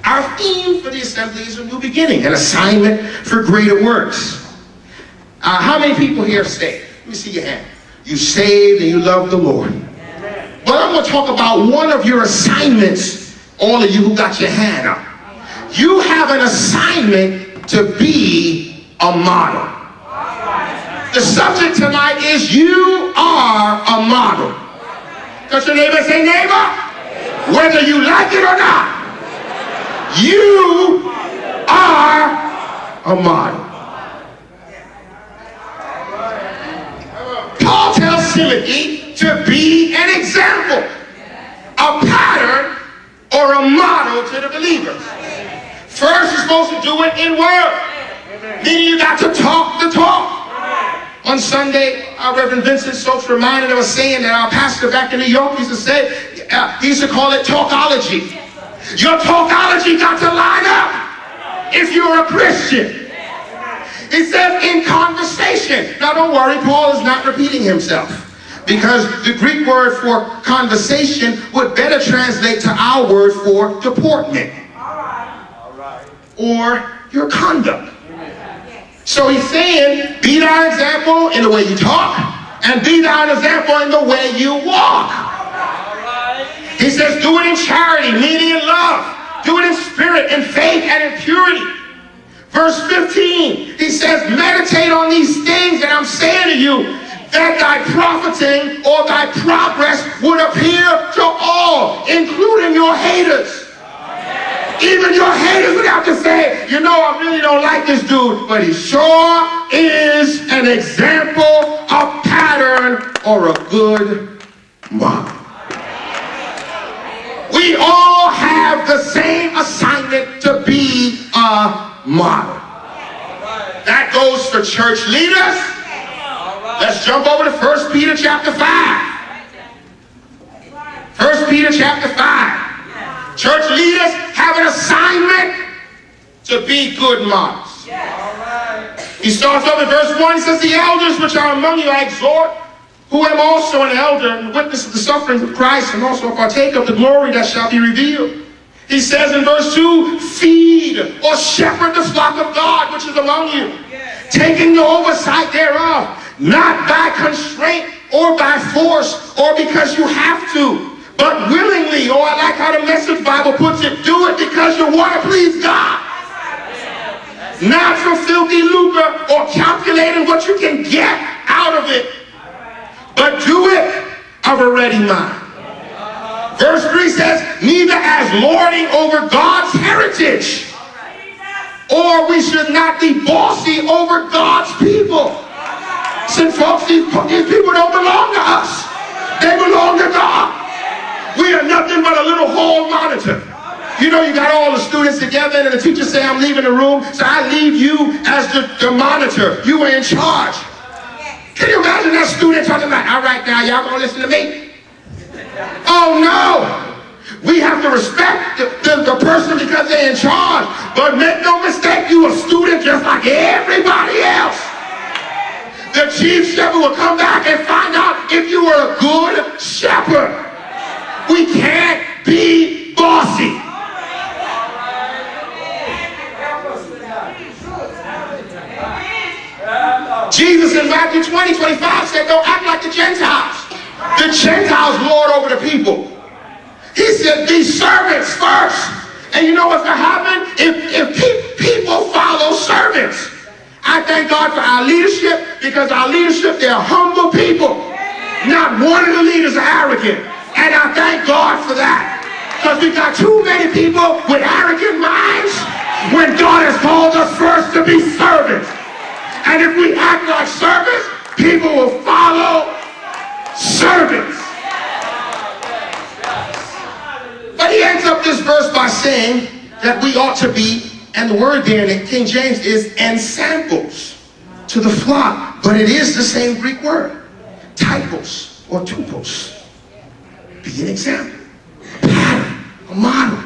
Our theme for the assembly is a new beginning, an assignment for greater works. How many people here are saved? Let me see your hand. You saved and you love the Lord. Well, I'm going to talk about one of your assignments, all of you who got your hand up. You have an assignment to be a model. The subject tonight is you are a model. Touch your neighbor and say, neighbor, whether you like it or not, you are a model. Paul tells Timothy to be an example, a pattern, or a model to the believers. First, you're supposed to do it in word. Meaning you got to talk the talk. On Sunday, Reverend Vincent Stokes reminded us saying that our pastor back in New York used to say, he used to call it talkology. Your talkology got to line up if you're a Christian. He says in conversation. Now don't worry, Paul is not repeating himself, because the Greek word for conversation would better translate to our word for deportment or your conduct. So he's saying, be thou an example in the way you talk, and be thou an example in the way you walk. He says, do it in charity, meaning in love. Do it in spirit, in faith, and in purity. Verse 15, he says, meditate on these things that I'm saying to you, that thy profiting or thy progress would appear to all, including your haters. Even your haters would have to say, you know, I really don't like this dude, but he sure is an example, a pattern, or a good model. We all have the same assignment to be a model. That goes for church leaders. Let's jump over to 1 Peter chapter 5. 1 Peter chapter 5. Church leaders have an assignment to be good models. He starts off in verse 1. He says, the elders which are among you I exhort, who am also an elder and witness of the sufferings of Christ, and also a partaker of the glory that shall be revealed. He says in verse 2, feed or shepherd the flock of God which is among you, taking the oversight thereof, not by constraint or by force or because you have to, but willingly, or I like how the Message Bible puts it, do it because you want to please God. Not for filthy lucre or calculating what you can get out of it, but do it of a ready mind. Verse 3 says, neither as lording over God's heritage, or we should not be bossy over God's people. Since folks, these people don't belong to us. They belong to God. We are nothing but a little hall monitor. You know, you got all the students together and the teacher say, I'm leaving the room, so I leave you as the monitor. You were in charge. Can you imagine that student talking like, all right, now y'all gonna listen to me? Oh no! We have to respect the person because they're in charge. But make no mistake, you a student just like everybody else. The chief shepherd will come back and find out if you were a good shepherd. We can't be bossy. Jesus in Matthew 20:25 said, don't act like the Gentiles. The Gentiles lord over the people. He said, be servants first. And you know what's going to happen? If people follow servants. I thank God for our leadership, because our leadership, they're humble people. Not one of the leaders are arrogant. And I thank God for that. Because we got too many people with arrogant minds when God has called us first to be servants. And if we act like servants, people will follow servants. But he ends up this verse by saying that we ought to be, and the word there in King James is ensamples to the flock. But it is the same Greek word, typos or tupos. Be an example, a pattern, a model.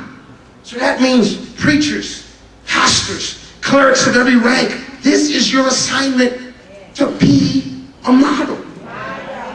So that means preachers, pastors, clerics of every rank. This is your assignment, to be a model.